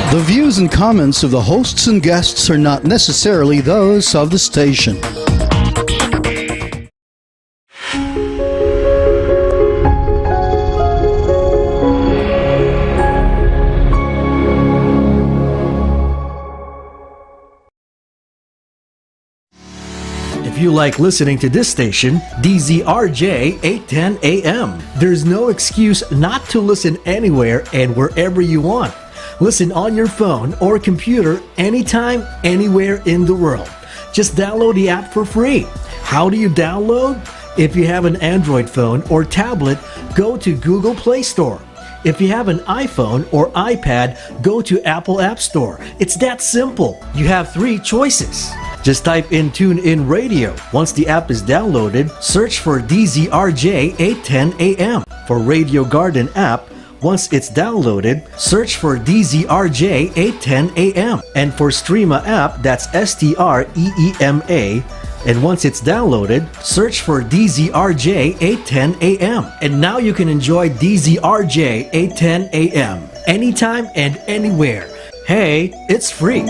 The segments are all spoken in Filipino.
The views and comments of the hosts and guests are not necessarily those of the station. If you like listening to this station, DZRJ 810 AM, there's no excuse not to listen anywhere and wherever you want. Listen on your phone or computer anytime, anywhere in the world. Just download the app for free. How do you download? If you have an Android phone or tablet, go to Google Play Store. If you have an iPhone or iPad, go to Apple App Store. It's that simple. You have 3 choices. Just type in TuneIn Radio. Once the app is downloaded, search for DZRJ 810 AM. For Radio Garden app, once it's downloaded, search for DZRJ 810 AM. And for Streama app, that's STREEMA. And once it's downloaded, search for DZRJ 810 AM. And now you can enjoy DZRJ 810 AM anytime and anywhere. Hey, it's free.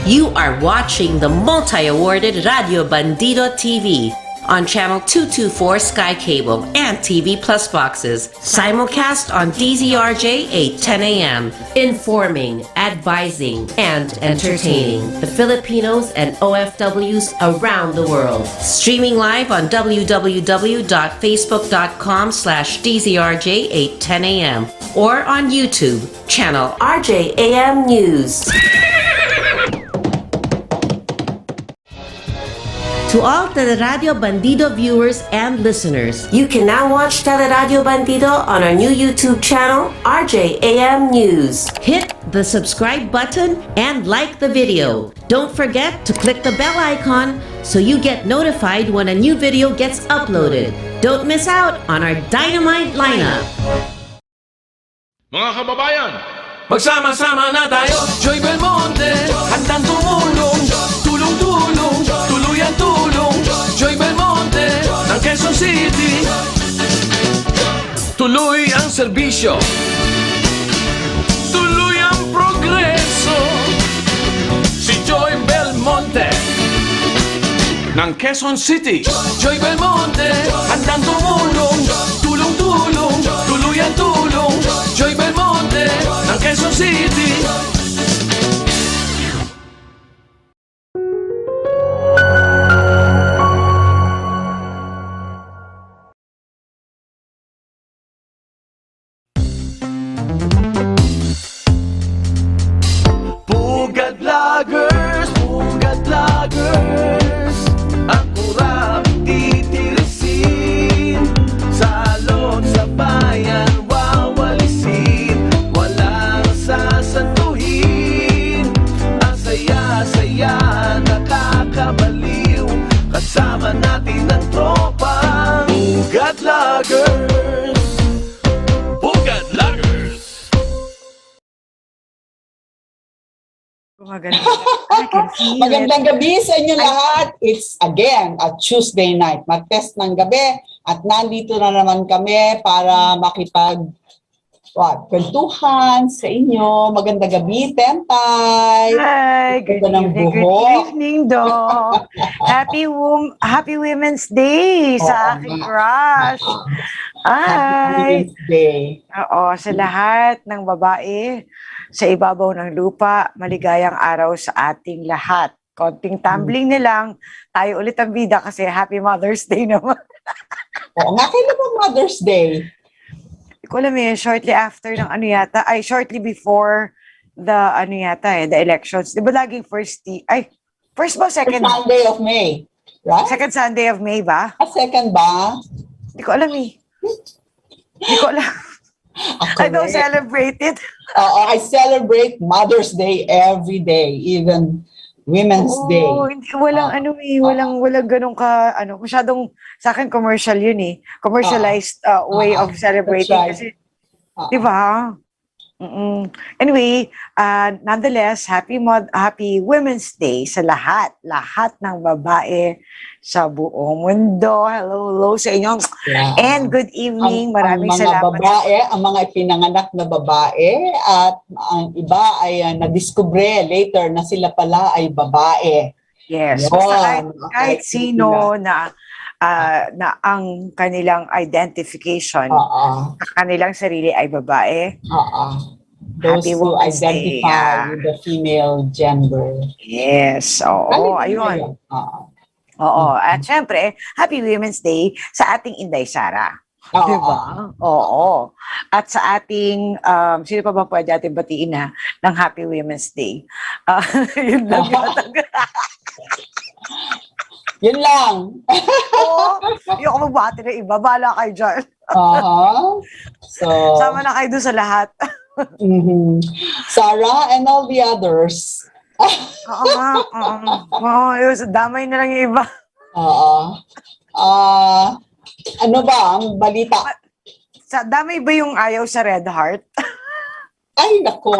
You are watching the multi-awarded Radio Bandido TV on Channel 224 Sky Cable and TV Plus boxes. Simulcast on DZRJ 810 AM. Informing, advising, and entertaining the Filipinos and OFWs around the world. Streaming live on www.facebook.com/DZRJ 810 AM or on YouTube, channel RJAM News. To all Teleradio Bandido viewers and listeners, you can now watch Teleradio Bandido on our new YouTube channel, RJAM News. Hit the subscribe button and like the video. Don't forget to click the bell icon so you get notified when a new video gets uploaded. Don't miss out on our dynamite lineup. Mga kababayan, magsama-sama na tayo. Joy Belmonte, handang tumulong. Tulong-tulong, tuluyan-tulong. Joy Belmonte, ng Quezon City. Tuloy ang serbisyo. Tuloy ang progreso. Si Joy Belmonte, ng Quezon City. Joy Belmonte, handang tumulong. Tulong-tulong, tuluyan-tulong. Joy Belmonte, ng Quezon City. Pugad Vloggers, ang kurap titirisin, salot sa bayan wawalisin, walang sasantuhin, ang saya-saya nakakabaliw, kasama natin ang tropang Pugad Vloggers. Pugad Vloggers. Magandang gabi sa inyo lahat. It's again a Tuesday night, mag-test ng gabi at nandito na naman kami para kwentuhan sa inyo. Magandang gabi, Tentay. Hi, good evening, Do. Happy Women's Day sa aking crush. Happy Women's Day. Oo, sa lahat ng babae sa ibabaw ng lupa, maligayang araw sa ating lahat. Konting tumbling na lang, tayo ulit ang bida kasi Happy Mother's Day naman. Oo nga, kailan ba Mother's Day? Hindi ko alam shortly after ng shortly before the the elections. Di ba laging first ba, second? First Sunday of May, right? Second Sunday of May ba? Second ba? Hindi ko alam Hindi ko alam. I don't celebrate it. I celebrate Mother's Day every day, even Women's Day. Hindi, walang ganun ka, masyadong, sa akin commercial yun commercialized way of celebrating. Right. Kasi, di ba? Anyway, nonetheless, happy Women's Day sa lahat ng babae sa buong mundo. Hello sa inyo. Yeah. And good evening. Maraming ang mga salamat. babae, ang mga ipinanganak na babae at ang iba ay nadiskubre later na sila pala ay babae. Yes. Yun. Basta kahit Okay, sino na ang kanilang identification, kanilang sarili ay babae. Those Happy who Women's Day. identify with the female gender. Yes. Oo, ayun. Oo. At syempre, Happy Women's Day sa ating Inday Sara. Diba? Oo. At sa ating, sino pa ba pwede ating batiin na ng Happy Women's Day? Yun lang yata. Yun lang. Oo. Yung ako magbati ng iba, bahala kayo dyan. So, sama na kayo doon sa lahat. Sarah and all the others. Oo nga. Damay na lang yung iba. Ano ba ang balita? Damay ba yung ayaw sa Red Heart? Ay, naku,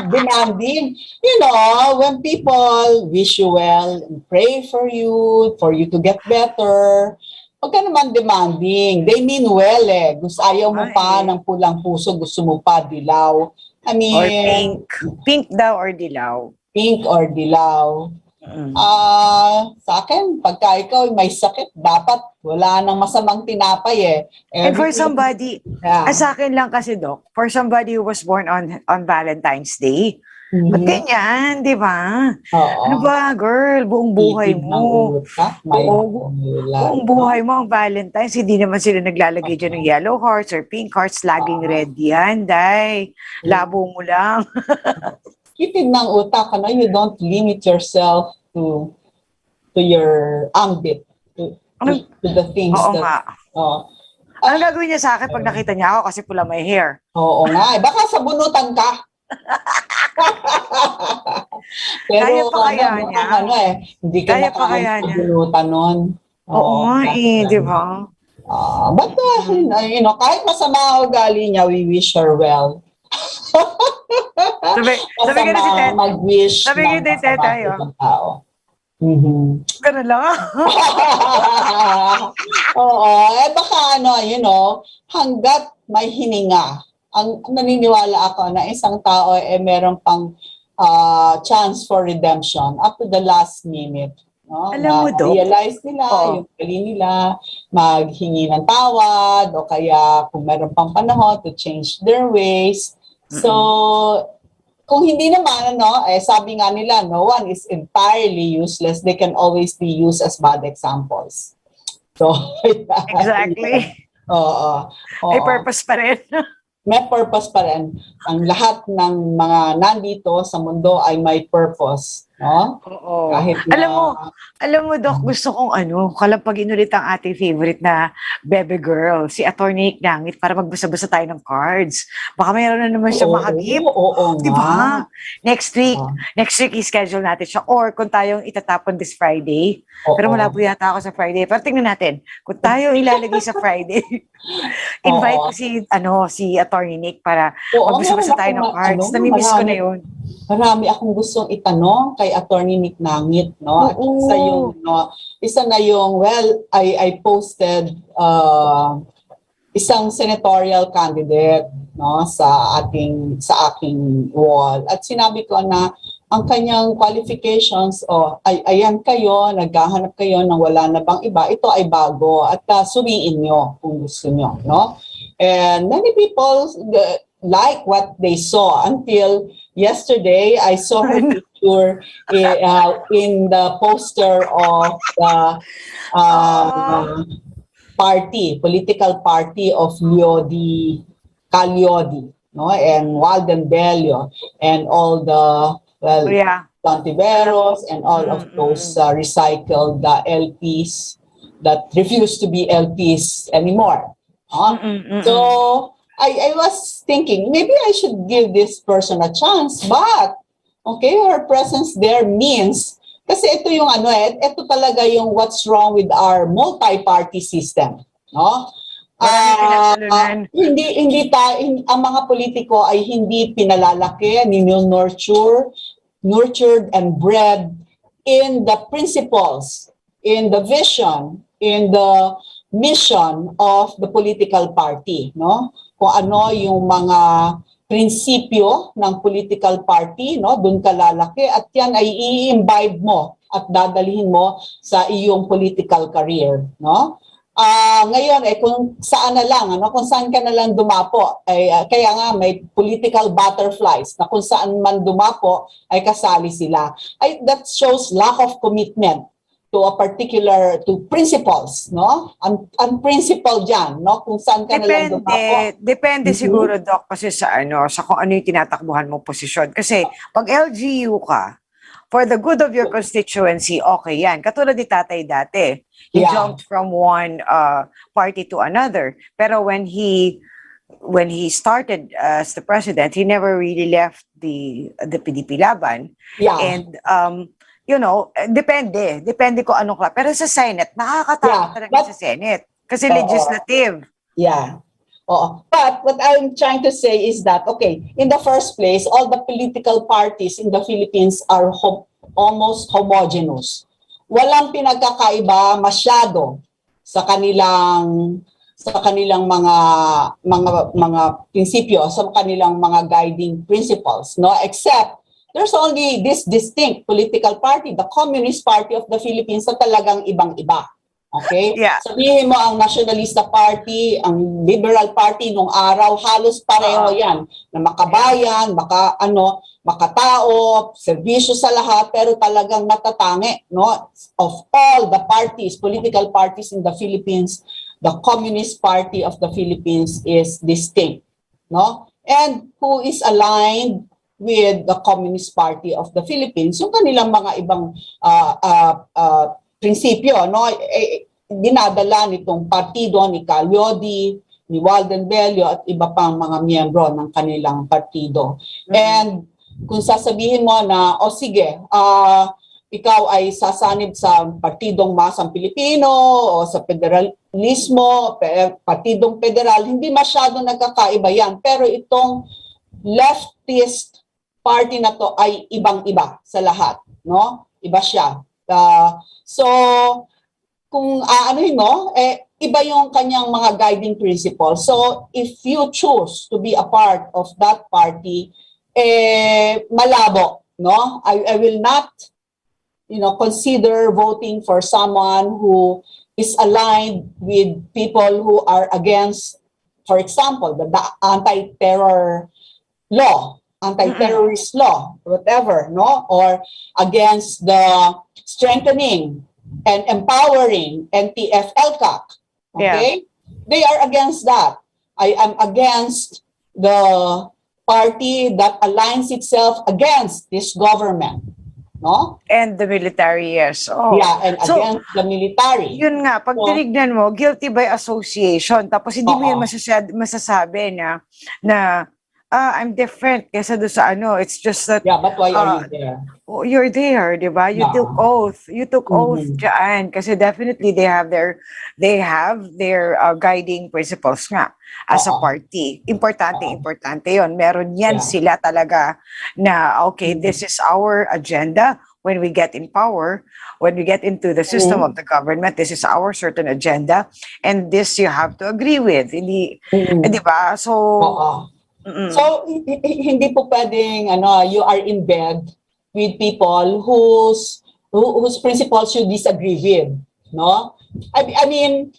demanding. You know, when people wish you well and pray for you to get better, huwag ka naman demanding. They mean well eh. Gusto ayaw mo pa ng pulang puso, gusto mo pa dilaw. I mean, or pink. Pink daw or dilaw. Pink or dilaw. Sa akin, pagka ikaw may sakit, dapat wala nang masamang tinapay eh. And for somebody, sa akin lang kasi, Doc, for somebody who was born on Valentine's Day, ba't ganyan, di ba? Ano ba, girl, buong buhay mo. Buong buhay mo ang Valentine's, hindi naman sila naglalagay dyan ng yellow hearts or pink hearts, laging red yan, day. Labo mo lang. Kitid ng utak, you don't limit yourself to your ambit, to the things Anong gagawin niya sa akin pag nakita niya ako kasi pula may hair? Oo nga, baka sabunutan ka. Pero kaya pa kaya niya? Hindi ka na sabunutan nun. Oo nga di ba? But kahit masama ugali niya, we wish her well. Sabi ka na si Teta. Mag-wish sabi ka na si Teta yun. Ganun lang. Oo, baka hanggat may hininga, ang naniniwala ako na isang tao meron pang chance for redemption up to the last minute. No? Alam mo, Doc? Realize nila, yung mali nila, maghingi ng tawad, o kaya kung meron pang panahon to change their ways. So, kung hindi naman, sabi nga nila, no one is entirely useless. They can always be used as bad examples. So, exactly. May purpose pa rin. May purpose pa rin. Ang lahat ng mga nandito sa mundo ay may purpose. No? Oo. Alam mo, Doc, gusto kong kalapagin ulit ang ating favorite na baby girl, si Attorney Nangit, para magbasa-basa tayo ng cards. Baka mayroon na naman siya makagip. Oo, diba? Next week i-schedule natin siya. Or kung tayong itatapon this Friday. Pero malabo yata ako sa Friday. Pero tingnan natin. Kung tayo ilalagay sa Friday, invite ko si Attorney Nick para magbasa-basa tayo ng cards. Namimiss ko na yun. Marami akong gustong itanong kay Attorney Nick Nangit, no? At isa na yung, I posted isang senatorial candidate, no, sa aking wall. At sinabi ko na ang kanyang qualifications, ayan kayo, naghahanap kayo ng wala na bang iba, ito ay bago at suriin nyo kung gusto nyo, no? And many people like what they saw until yesterday. I saw her picture in the poster of the political party of Cagliodi, no, and Walden Bellio, and all the Plantiveros and all of those recycled LPs that refuse to be LPs anymore. So I was thinking, maybe I should give this person a chance, but her presence there means, kasi ito yung ito talaga yung what's wrong with our multi-party system, no? Maraming pinagtalunan. Ang mga politiko ay hindi pinalalaki, nurtured and bred in the principles, in the vision, in the mission of the political party, no? Kung ano yung mga prinsipyo ng political party, no? Doon ka lalaki at yan ay i-imbibe mo at dadalhin mo sa iyong political career, no? Ngayon kung saan na lang, kung saan ka na lang dumapo, kaya nga may political butterflies na kung saan man dumapo ay kasali sila. That shows lack of commitment to principles, no? Unprincipled yan, no? Kung saan ka na lang dumapo. Depende siguro, Doc, kasi sa kung ano yung tinatakbuhan mong posisyon. Kasi pag LGU ka, for the good of your constituency, okay yan. Katulad ni Tatay dati. He jumped from one party to another. Pero when he started as the president, he never really left the PDP laban. Yeah. And depende ko anong klase. Pero sa Senate, nakakatakot talaga sa Senate. Kasi legislative. Yeah. But what I'm trying to say is that, okay, in the first place, all the political parties in the Philippines are almost homogeneous. Walang pinagkakaiba masyado sa kanilang mga prinsipyo, sa kanilang mga guiding principles, no? Except there's only this distinct political party, the Communist Party of the Philippines, na talagang ibang-iba. Okay? Yeah. Sabihin mo ang Nationalista Party, ang Liberal Party nung araw, halos pareho yan. Na makabayan, makatao, serbisyo sa lahat, pero talagang natatangi, no? Of all the parties, political parties in the Philippines, the Communist Party of the Philippines is distinct, no? And who is aligned with the Communist Party of the Philippines, yung kanilang mga ibang prinsipyo, no? Dinadala nitong partido ni Calyodi, ni Walden Bello at iba pang mga miyembro ng kanilang partido. And kung sasabihin mo na, sige, ikaw ay sasanib sa partidong masang Pilipino o sa federalismo, partidong federal, hindi masyado nagkakaiba yan. Pero itong leftist party na to ay ibang-iba sa lahat, no? Iba siya. So, kung aanuhin mo, iba yung kanyang mga guiding principles. So, if you choose to be a part of that party, malabo, no? I will not, consider voting for someone who is aligned with people who are against, for example, the anti-terror law, anti-terrorist law, whatever, no? Or against the strengthening and empowering NTF-ELCAC, okay? Yeah. They are against that. I am against the party that aligns itself against this government, no? And the military, yes. Yeah, and against the military. Yun nga, pag tinignan mo, guilty by association, tapos hindi mo yun masasabi na I'm different kesa doon sa it's just that but why are you there? You're there, di ba? You took oath dyan kasi definitely they have their guiding principles nga as a party. Importante yon. Meron yan sila talaga na okay, this is our agenda when we get in power, when we get into the system of the government, this is our certain agenda and this you have to agree with. Hindi, di ba? So So, hindi po pwedeng, you are in bed with people whose principles you disagree with, no? I mean,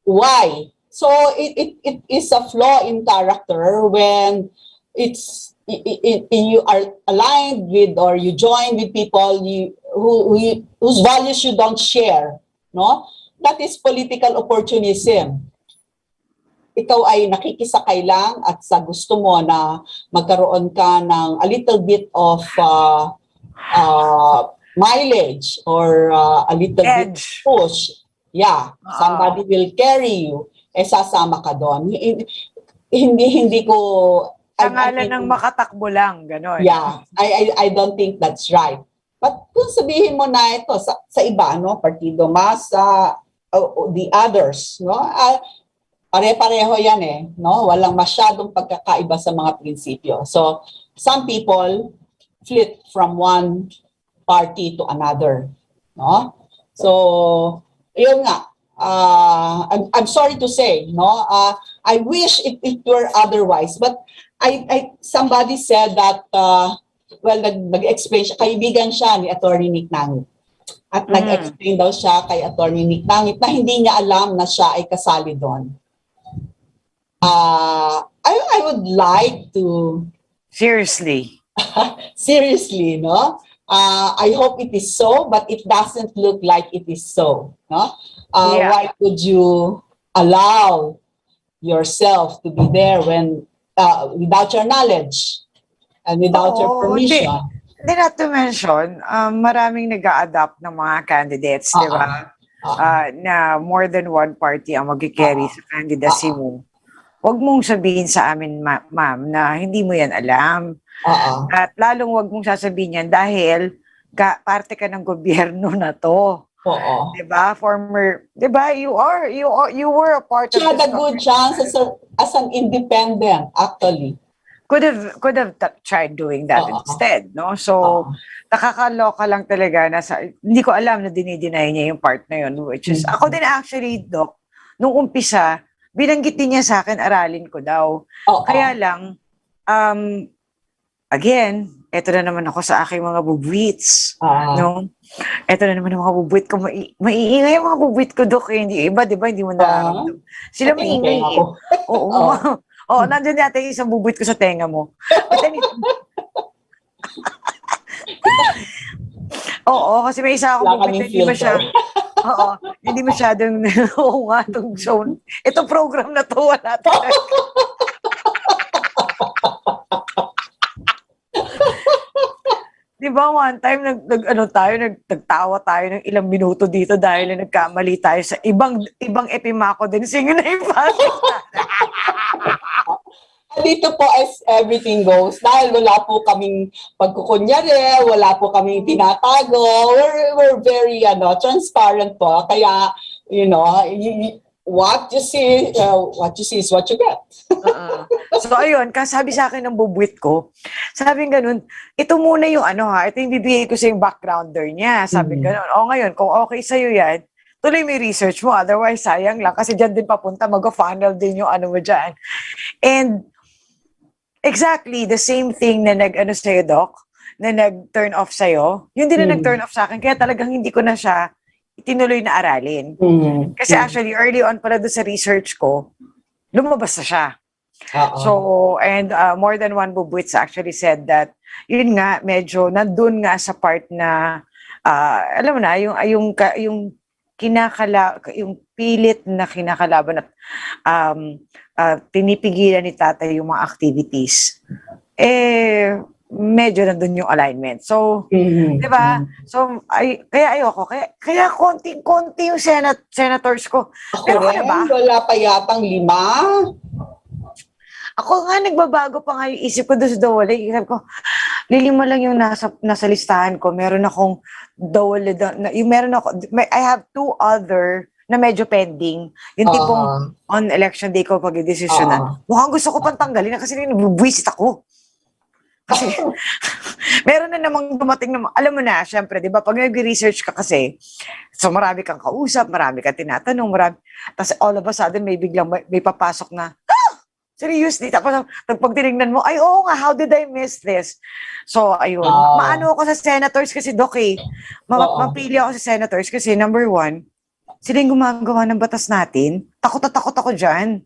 why? So, it is a flaw in character when you are aligned with or you join with people whose values you don't share, no? That is political opportunism. Ikaw ay nakikisakay lang at sa gusto mo na magkaroon ka ng a little bit of mileage or a little bit push. Yeah, somebody will carry you. Sasama ka doon. Hindi ko... Sa ngalan ng makatakbo lang, gano'n. Yeah, I don't think that's right. But kung sabihin mo na ito sa iba, no, Partido Masa, the others, no, pare-pareho yan eh, no? Walang masyadong pagkakaiba sa mga prinsipyo. So, some people flip from one party to another, no? So, yun nga. I'm sorry to say, no? I wish it were otherwise, but somebody said that nag-explain siya, kaibigan siya ni Attorney Nick Nangit. At nag-explain daw siya kay Attorney Nick Nangit na hindi niya alam na siya ay kasali doon. I would like to Seriously. seriously, no? I hope it is so, but it doesn't look like it is so, no? Yeah. Why would you allow yourself to be there when without your knowledge and without your permission? Hindi, not to mention, maraming nag-a-adapt ng mga candidates, di ba? Na more than one party ang mag-carry sa candidacy mo. Huwag mong sabihin sa amin, ma'am, na hindi mo yan alam. At lalong huwag mong sasabihin yan dahil parte ka ng gobyerno na to. Diba? Former, diba? You were a part of this. She had a good chance as an independent, actually. Could have tried doing that instead, no? So, nakakaloka lang talaga na hindi ko alam na dinideny niya yung part na yun, which is, ako din actually, Doc, nung umpisa, binanggit din niya sa akin, aralin ko daw. Kaya lang, again, eto na naman ako sa aking mga bubwits. No? Eto na naman ang mga bubwit ko. Maiingay ang mga bubwit ko, Dok. Hindi iba, di ba? Hindi mo nararamdaman. Sila maingay. Oo, nandiyan natin yung isang bubwit ko sa tenga mo. Oo, kasi may isa akong bubwit na hindi masyadong... Oo, hindi masyadong... Oo nga, itong show. Itong program na to, wala talaga. Di ba, one time, nagtawa tayo ng ilang minuto dito dahil nagkamali tayo sa ibang epimako din. Singin na yung pasok na. Dito po as everything goes, dahil wala po kaming pagkukunyari, wala po kaming tinatago, we're very transparent po. Kaya, what you see is what you get. So ayun, sabi sa akin ng bubwit ko, sabi ganun, ito muna yung ito yung bibigay ko sa yung backgrounder niya. Sabi ganun, ngayon, kung okay sa'yo yan, tuloy may research mo, otherwise sayang lang, kasi dyan din papunta, mag-funnel din yung mo dyan. And exactly the same thing na sa'yo, Doc, na nag-turn off sa'yo, yun din na nag-turn off sa akin, kaya talagang hindi ko na siya tinuloy na aralin. Kasi actually, early on pala doon sa research ko, lumabas na siya. So, and more than one bubwits actually said that, yun nga, medyo nandun nga sa part na, alam mo na, yung pilit na kinakalaban at pinipigilan ni tatay yung mga activities, medyo nandun yung alignment. So, di ba? So, kaya ayoko. Kaya konti yung senators ko. Pero rin, ba? Wala pa yatang 5. Ako nga, nagbabago pa nga yung isip ko doon sa Dawale. Sabi ko, lilima lang yung nasa listahan ko. Meron akong Dawale, I have 2 other na medyo pending. Yung tipong on election day ko pag-desisyonan. Mukhang gusto ko pang tanggalin kasi nabubwisit ako. Kasi, meron na namang dumating na, alam mo na, syempre, di ba, pag nag-research ka kasi, so marami kang kausap, marami kang tinatanong, tapos all of a sudden, may biglang, may papasok na, seriously, tapos pag tinignan mo, ay, oo nga, how did I miss this? So, ayun, maano ako sa senators kasi, Doc, mapili ako sa senators kasi, number 1, sila yung gumagawa ng batas natin, takot ako dyan.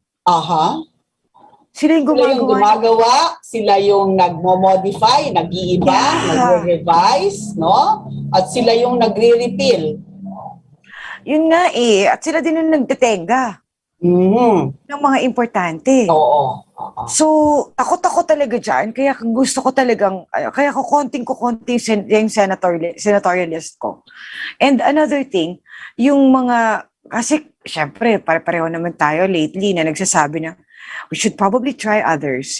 Sila yung gumagawa, sila yung nagmo-modify, nag-iiba, nagre-revise, no? At sila yung nagre-repeal. Yun nga at sila din yung nagtetenga. Ng mga importante. So, takot ako talaga dyan, kaya gusto ko talagang, kaya konti yung senatorial list ko. And another thing, yung mga, kasi syempre, pareho naman tayo lately na nagsasabi na, we should probably try others.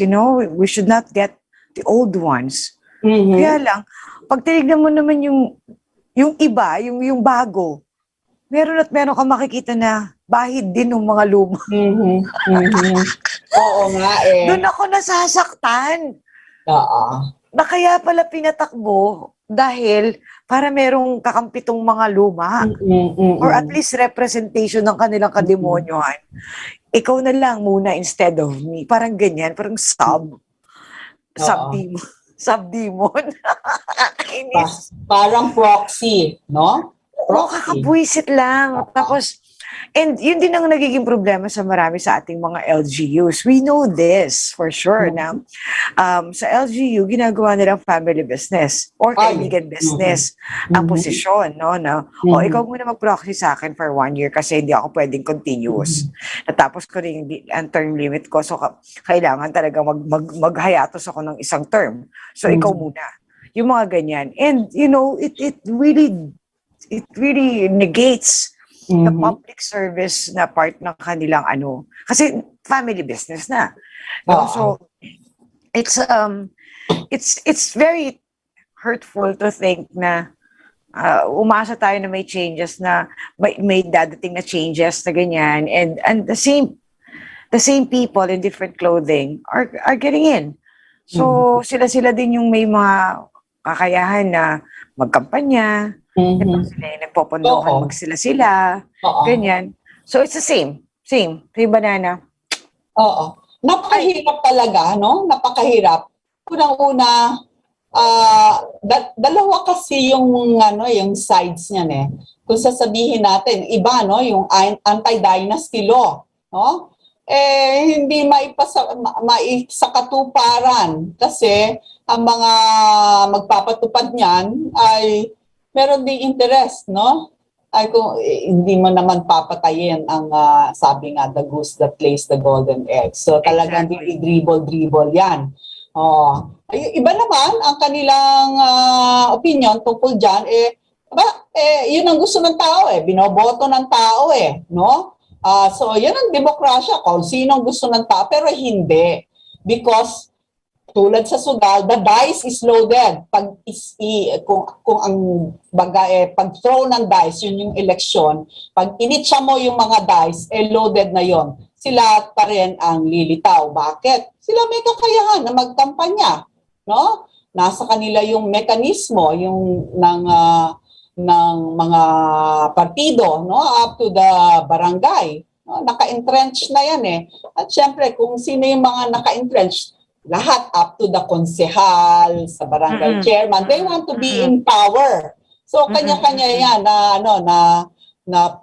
We should not get the old ones. Kaya lang, pag tinignan mo naman yung iba, yung bago, meron at meron ka makikita na bahid din ng mga luma. Oo nga eh. Doon ako nasasaktan. Oo. Na kaya pala pinatakbo dahil para merong kakampitong mga luma or at least representation ng kanilang kademonyohan. Ikaw na lang muna instead of me. Parang ganyan, parang subdemon. Subdemon. Nakakainis. Parang proxy, no? Oo, kakabwisit lang. Tapos, and yun din ang nagiging problema sa marami sa ating mga LGUs. We know this for sure na sa LGU, ginagawa nilang family business or kaibigan business ang posisyon, no? O ikaw muna mag-proxy sa akin for 1 year kasi hindi ako pwedeng continuous. Natapos ko rin ang term limit ko, so kailangan talaga maghayatos ako ng isang term. So ikaw muna. Yung mga ganyan. And you know, it really negates the public service na part ng kanilang kasi family business na. No? So it's very hurtful to think na umasa tayo na may changes na may dadating na changes na ganyan and the same people in different clothing are getting in. So sila din yung may mga kakayahan na magkampanya. Diba sila yung nagpopondohan sila ganyan. So it's the same banana. Oo. Napakahirap talaga, no? Napakahirap. Unang-una, dalawa kasi yung sides niyan eh. Kung sasabihin natin, iba no, yung anti-dynasty law, no? Hindi maisakatuparan kasi ang mga magpapatupad niyan ay meron ding interest, no? Ay kung hindi mo naman papatayin ang sabi nga, the goose that lays the golden egg. So talagang dribble yan. Iba naman ang kanilang opinion tungkol dyan, yun ang gusto ng tao binoboto ng tao no? So yan ang demokrasya, kung sinong gusto ng tao, pero hindi. Because tulad sa sugal, the dice is loaded. Kung ang pag-throw ng dice, yun yung eleksyon, pag initsa mo yung mga dice, loaded na yon. Sila pa rin ang lilitaw. Bakit? Sila may kakayahan na magkampanya. No? Nasa kanila yung mekanismo ng mga partido, no? Up to the barangay. No? Naka-entrench na yan At syempre, kung sino yung mga naka-entrench, lahat up to the konsehal, sa barangay chairman, they want to be in power. So kanya-kanya yan na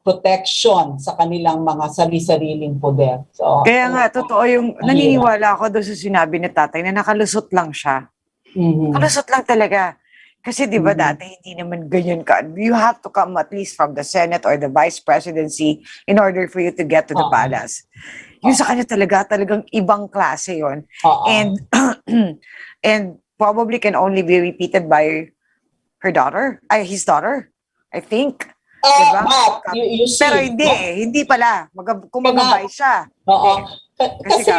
protection sa kanilang mga sarili-sariling poder. So kaya nga totoo yung naniniwala ako doon sa sinabi ni tatay na nakalusot lang siya. Nakalusot lang talaga. Kasi di ba dati hindi naman ganyan ka. You have to come at least from the Senate or the Vice Presidency in order for you to get to the palace. Yung sa kanya talagang ibang klase yon. And and probably can only be repeated by his daughter, I think. Diba? You see, pero hindi pala. Kung magabay siya. Kasi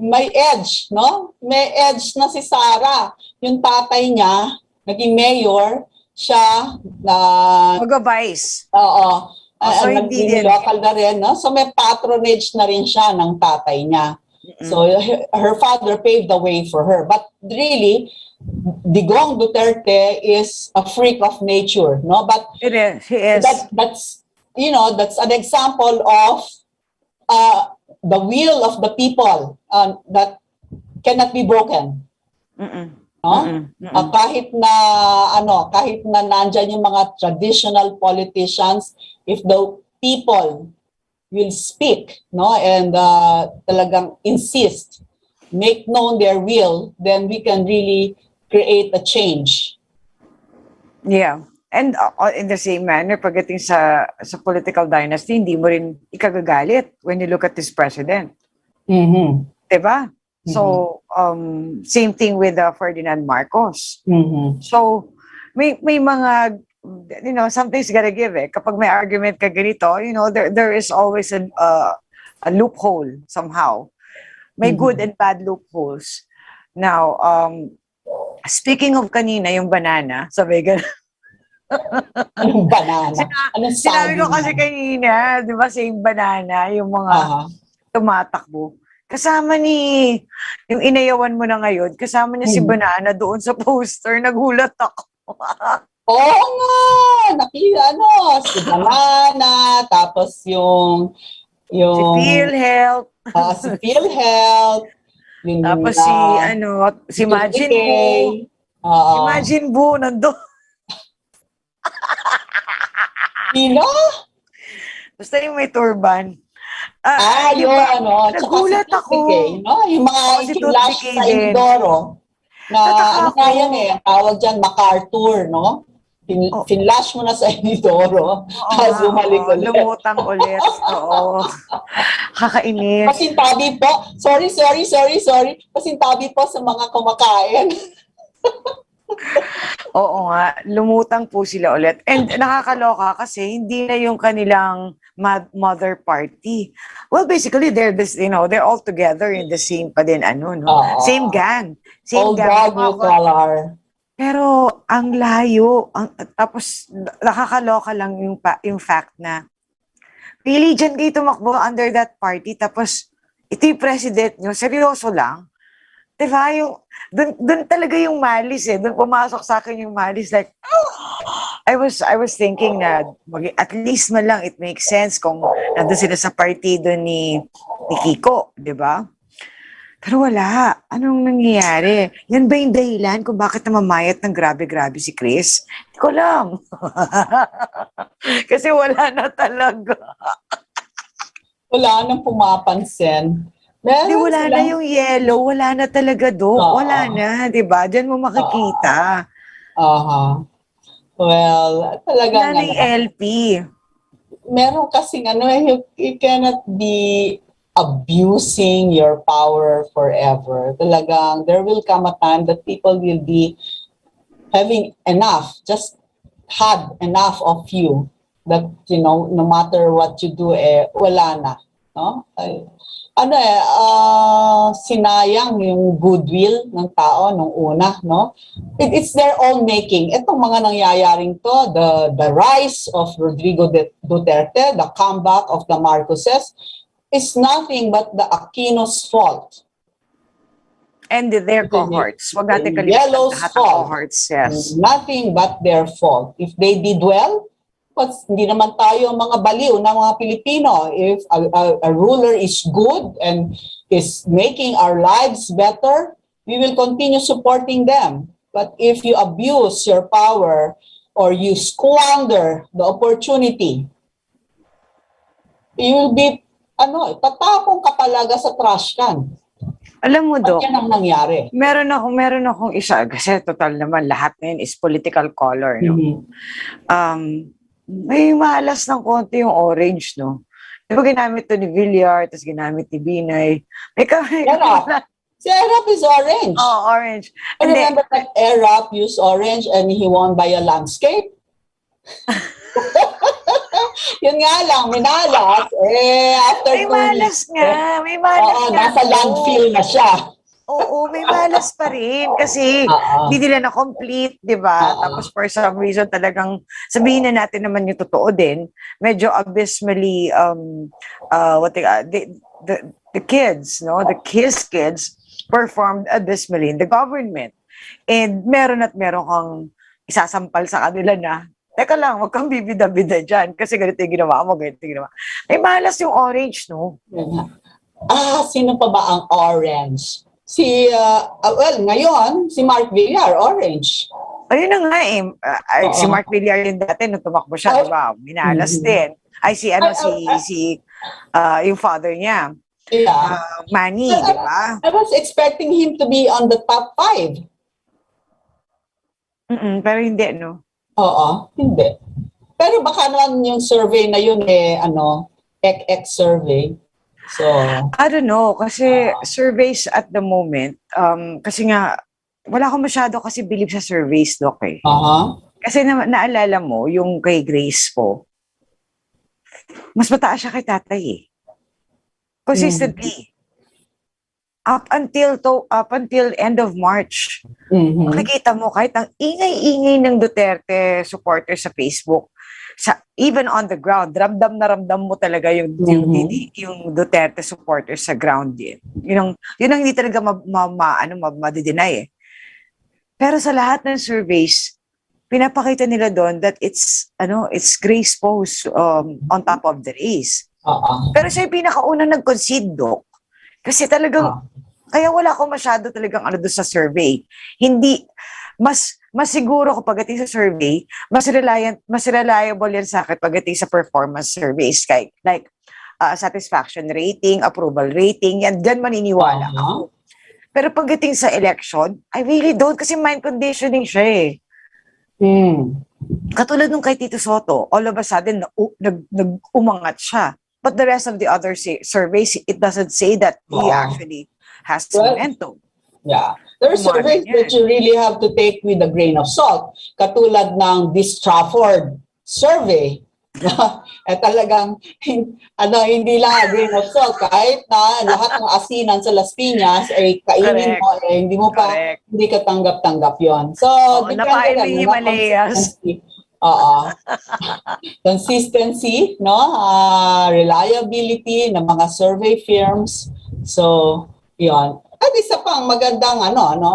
may edge, no? May edge na si Sarah. Yung tatay niya, naging mayor, siya na magabais. So hindi local na rin, no? So may patronage na rin siya ng tatay niya. So her father paved the way for her. But really, Digong Duterte is a freak of nature, no? But it is. He is. That's an example of the will of the people that cannot be broken. No? Kahit na nandyan yung mga traditional politicians, if the people will speak, no, and talagang insist, make known their will, then we can really create a change. Yeah. And in the same manner, pagdating sa political dynasty, hindi mo rin ikagagalit when you look at this president. Diba? So, same thing with Ferdinand Marcos. So, may mga, something's gotta give Kapag may argument ka ganito, there is always a loophole somehow. May good and bad loopholes. Now, speaking of kanina, yung banana, sabi ganun. Anong banana? Anong Sinabi ko kasi saging? kanina, di ba, same banana, yung mga Aha. tumatakbo. Kasama yung inayawan mo na ngayon, kasama niya si Banana doon sa poster, nagulat ako. Oo nga! Si banana, tapos Si yung PhilHealth, si PhilHealth, yung tapos si Imagine Decay. Boo. Oo. Imagine Boo, nandun. Sino? Basta yung may turban. Yun, ano. Tsaka si Nagulat ako. Decay, no? Yung mga Oo, si ikilash Decay sa din. Inidoro. Na Tataka ano nga ako. yan ang tawag dyan, MacArthur, no? Oh. Finlash mo na sa Inidoro, Oo tapos nga, bumalik oo. ulit. Lumutang ulit. Oo. Kakainis. Pasintabi po. Sorry. Pasintabi po sa mga kumakain. Oo nga, lumutang po sila ulit. And nakakaloka kasi hindi na yung kanilang mother party. Well, basically, they're all together in the same pa din, Same gang. Same Old gang. dog, new color. Pero ang layo. Tapos nakakaloka lang yung fact na really dyan kayo tumakbo under that party. Tapos ito yung president nyo. Seryoso lang. Diba? Doon talaga yung malis eh. Doon pumasok sa akin yung malis. Like, I was thinking na at least man lang it makes sense kung nandun sila sa partido ni Kiko, di ba? Pero wala. Anong nangyayari? Yan ba yung dahilan kung bakit namamayat ng grabe-grabe si Chris? Hindi ko alam. Kasi wala na talaga. Wala nang pumapansin. Di, wala na yung yellow, wala na talaga doon. Wala na, di ba? Diyan mo makikita. Well, talagang Wala na yung LP. meron kasing you cannot be abusing your power forever. Talagang there will come a time that people will be having enough, just had enough of you. That, no matter what you do, wala na. No? Sinayang yung goodwill ng tao nung una, no? It's their own making. Itong mga nangyayaring to, the rise of Rodrigo Duterte, the comeback of the Marcoses, is nothing but the Aquino's fault. And their cohorts. Huwag natin kalimutan Yellow's lahat ng fault. cohorts, yes. Nothing but their fault. If they did well, hindi naman tayo mga baliw na mga Pilipino. If a ruler is good and is making our lives better, we will continue supporting them. But if you abuse your power or you squander the opportunity, you will be, tatapong ka talaga sa trash can. Alam mo, Dok, yan ang nangyari. meron akong isa, kasi total naman, lahat na yun is political color, no? May malas ng konti yung orange, no? Di ba ginamit to ni Villar, tapos ginamit ni Binay. Si Erap is orange. Oh, orange. I remember that Erap used orange and he won by a landscape. Yun nga lang, minalas. After May malas nga. May malas nga. Nasa landfill na siya. Oo, may malas pa rin kasi hindi nila na-complete, di ba? Tapos for some reason talagang sabihin na natin naman yung totoo din, medyo abysmally, the kids, no? The kids performed abysmally in the government. And meron kang isasampal sa kanila na, teka lang, wag kang bibida-bida dyan kasi ganito yung ginawa mo, ganito yung ginawa. May malas yung orange, no? Sino pa ba ang orange? Ngayon, si Mark Villar, orange. Ayun na nga si Mark Villar din dati, nung tumakbo siya, di ba? Minalas din. Yung father niya. Yeah. Manny, di ba? I was expecting him to be on the top 5. Pero hindi, no? Oo, hindi. Pero baka naman yung survey na yun XX survey. So, I don't know, kasi surveys at the moment, kasi nga, wala akong masyado kasi believe sa surveys, Doc, eh. Kasi naalala mo, yung kay Grace po, mas mataas siya kay tatay, eh. Consistently. up until end of March. Mhm. Makikita mo kahit ang ingay-ingay ng Duterte supporters sa Facebook, even on the ground, ramdam na ramdam mo talaga yung Duterte supporters sa ground din. Yun ang hindi talaga madideny eh. Pero sa lahat ng surveys, pinapakita nila doon that it's Grace Post on top of the race. Pero siya yung pinakaunang nag-concede, Doc. Kasi talagang kaya wala ko masyado talagang doon sa survey. Hindi mas siguro ko pagdating sa survey, mas reliable yan sa akin pagdating sa performance surveys like satisfaction rating, approval rating, yan dyan maniniwala ako. Pero pagdating sa election, I really don't kasi mind conditioning siya eh. Katulad nung kay Tito Soto, all of a sudden nag-umangat siya. But the rest of the other surveys, it doesn't say that he actually has momentum. Yeah. There are surveys that you really have to take with a grain of salt. Katulad ng this Trafford survey. Talagang, hindi lang a grain of salt. Kahit na lahat ng asinan sa Las Piñas ay kainin mo, hindi mo pa, hindi ka tanggap-tanggap yon. So, napain ni Himalayas. Consistency, no? Reliability ng mga survey firms. So, yon. At isa pang magandang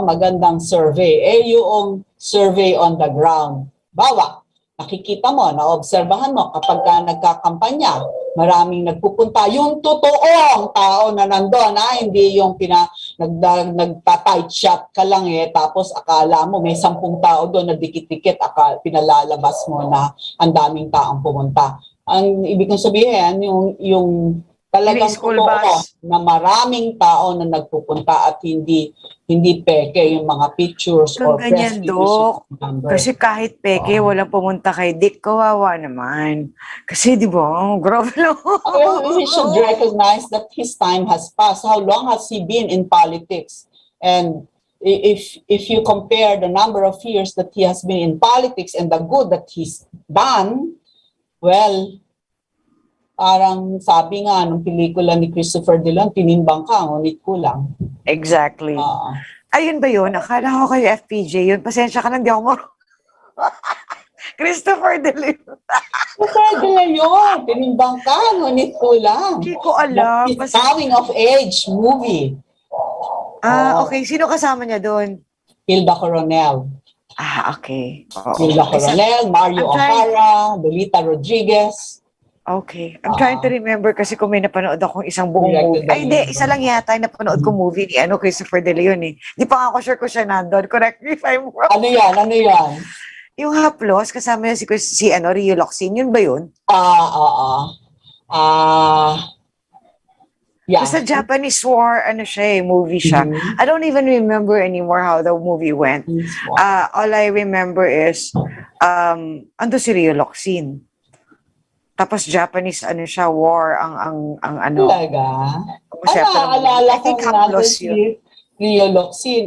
magandang survey yung survey on the ground. Bawa, nakikita mo, naobserbahan mo kapag nagkakampanya, maraming nagpupunta yung totoong tao na nandoon, hindi yung nagta-tight shot ka lang tapos akala mo may 10 tao doon na dikit-dikit, pinalalabas mo na ang daming taong pumunta. Ang ibig kong sabihin, yung talagang totoo na maraming tao na nagpupunta at hindi peke yung mga pictures or press pictures. Kasi kahit peke, walang pumunta kay Dick, kawawa naman. Kasi di ba, grabe lang. He should recognize that his time has passed. How long has he been in politics? And if you compare the number of years that he has been in politics and the good that he's done, well, parang sabi nga nung pelikula ni Christopher De Leon, tinimbang ka, ngunit kulang. Exactly. Ayun ba yun? Akala ko kayo FPJ yun. Pasensya ka lang, di ako Christopher De Leon. Christopher De Leon, tinimbang ka, ngunit kulang. Hindi ko alam. It's coming of age movie. Okay. Sino kasama niya doon? Hilda Coronel. Okay. Hilda Coronel, Mario O'Hara, Lolita Rodriguez. Okay. I'm trying to remember kasi kung may napanood akong isang buong movie. Ay, hindi. Isa lang yata yung napanood ko movie ni Christopher De Leon eh. Di pa ako sure ko siya nandun. Correct me if I'm wrong. Ano yan? Yung Haplos, kasama niya si Rio Locsin. Yun ba yun? Yeah. Basta Japanese war, movie siya. I don't even remember anymore how the movie went. All I remember is, ando si Rio Locsin. Tapos Japanese war ang Talaga? Alala ko na si Rio Locsin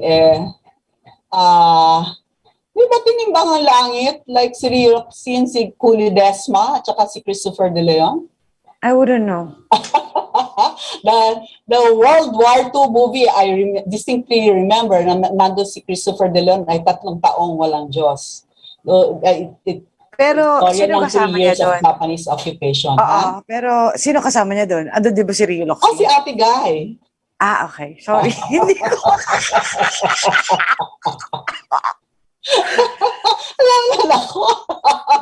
di ba tinimbang ang langit? Like si Rio Locsin, si Culi Desma, at saka si Christopher De Leon? I wouldn't know. The World War II movie, I distinctly remember na nando si Christopher De Leon ay 3 taong walang Diyos. Pero sino kasama niya doon? Japanese occupation. Pero sino kasama niya doon? Ando di ba si Rio Locsin? Si Ate Guy. Okay. Sorry. Hindi ko. Alam ko.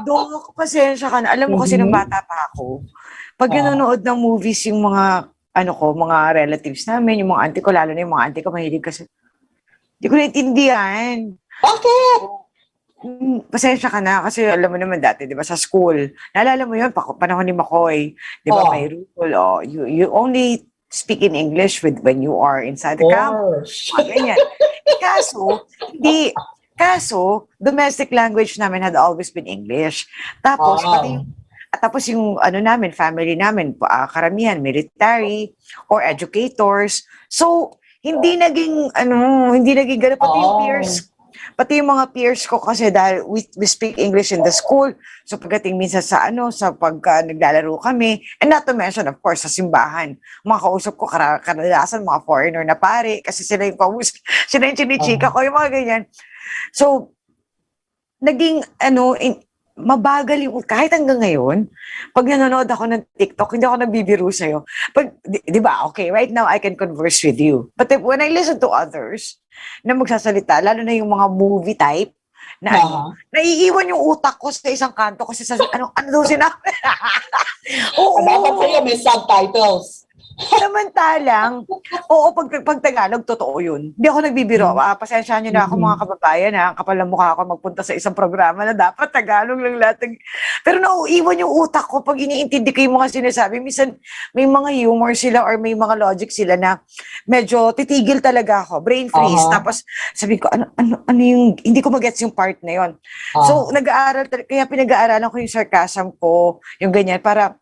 Dok, pasensya ka na. Alam mo kasi nung bata pa ako, pag nanonood ng movies yung mga mga relatives namin, yung mga auntie ko, lalo na yung mga auntie ko, mahilig kasi. Hindi ko naintindihan. Bakit? Pasensya ka na kasi alam mo naman dati, 'di ba, sa school. Naalala mo 'yun panahon ni Makoy, 'di ba, may rule, you only speak in English when you are inside the campus. Ganyan. Kaso domestic language namin had always been English. Tapos tapos yung namin, family namin, karamihan military or educators. So hindi naging ganun pati yung pati yung mga peers ko kasi dahil we speak English in the school. So pagdating minsan sa sa pagka naglalaro kami, and not to mention of course sa simbahan. Mga kausap ko kadalasan mga foreigner na pare kasi sila yung kausap, sila yung chinichika ko, yung mga ganyan. So naging mabagal yung, kahit hanggang ngayon, pag nanonood ako ng TikTok, hindi ako nagbibiro sa'yo. Di ba, okay, right now I can converse with you. But when I listen to others na magsasalita, lalo na yung mga movie type, na naiiwan yung utak ko sa isang kanto kasi sa ano daw sinabi. Oo. Dapat sa'yo may subtitles. Samantalang, oo, pag Tagalog, totoo yun. Hindi ako nagbibiro. Pasensya nyo na ako mga kababayan, ha? Kapal ang mukha ako magpunta sa isang programa na dapat Tagalog lang lahat. Pero nauiwan yung utak ko pag iniintindi ko yung mga sinasabi. Minsan, may mga humor sila or may mga logic sila na medyo titigil talaga ako. Brain freeze. Tapos, sabi ko, ano yung, hindi ko magets yung part na yun. So, kaya pinag-aaralan ko yung sarcasm ko, yung ganyan, para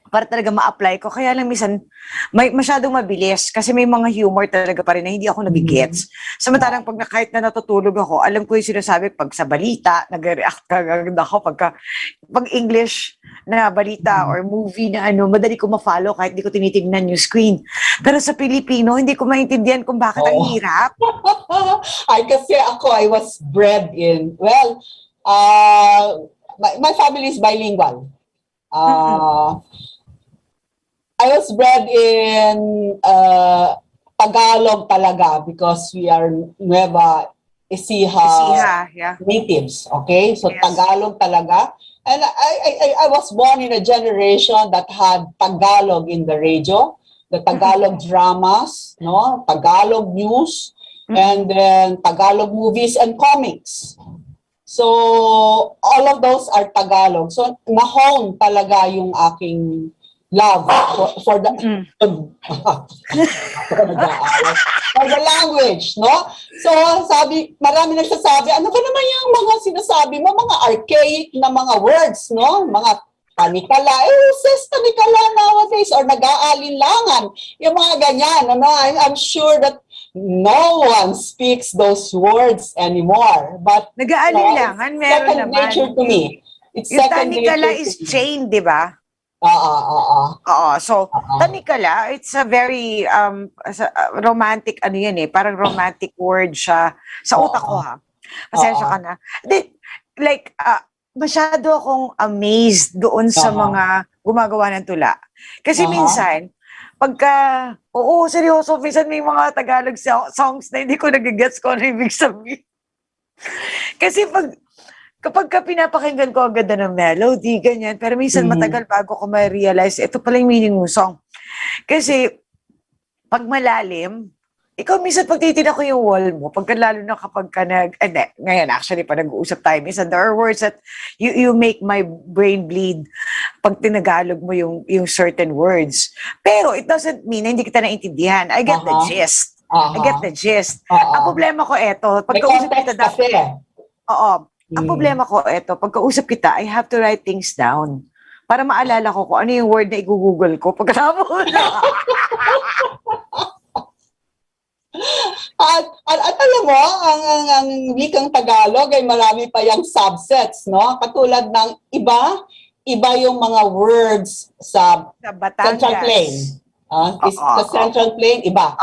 talaga ma-apply ko. Kaya lang minsan, masyadong mabilis kasi may mga humor talaga pa rin na hindi ako nabigets. Samantalang kahit na natutulog ako, alam ko yung sinasabi pag sa balita, nag-react ako pag English na balita or movie na madali ko ma-follow kahit di ko tinitignan yung screen. Pero sa Pilipino, hindi ko maintindihan kung bakit ang hirap. Ay, kasi I was bred in, my family is bilingual. I was bred in Tagalog talaga because we are Nueva Ecija natives, okay? So yes. Tagalog talaga. And I was born in a generation that had Tagalog in the radio, the Tagalog dramas, no, Tagalog news, and then Tagalog movies and comics. So all of those are Tagalog. So nahon talaga yung aking love for the for the language, no? So marami nagsasabi, ano ba naman yung mga sinasabi mo, mga archaic na mga words, no? Mga tanikala, sis tanikala nowadays, or nag-aalinlangan, yung mga ganyan, ano? I'm sure that no one speaks those words anymore, but nag-aalinlangan, meron second naman. nature to me. It's yung second tanikala nature is chain, di ba? So tanikala, it's a very romantic parang romantic word siya sa utak ko, ha. Pasensya ka na. Like masyado akong amazed doon sa mga gumagawa ng tula. Kasi minsan seryoso, minsan may mga Tagalog songs na hindi ko nagigets ko ano ibig sabihin. Kasi kapag pinapakinggan ko ang ganda ng melody, ganyan, pero minsan matagal bago ko ma-realize, ito pala yung meaning ng song. Kasi, pag malalim, ikaw minsan pag titignan ko yung wall mo, lalo na kapag ngayon actually, pa nag-uusap tayo, minsan there are words that you make my brain bleed pag tinagalog mo yung certain words. Pero it doesn't mean na hindi kita naintindihan. I get the gist. I get the gist. Ang problema ko pagkausap kita dapat. Ang problema ko pagkausap kita, I have to write things down para maalala ko kung ano yung word na i-google ko pagkatapos. At alam mo, ang wikang Tagalog ay marami pa yung subsets, no? Katulad ng iba yung mga words sa Central Plain. Sa Central Plain, iba.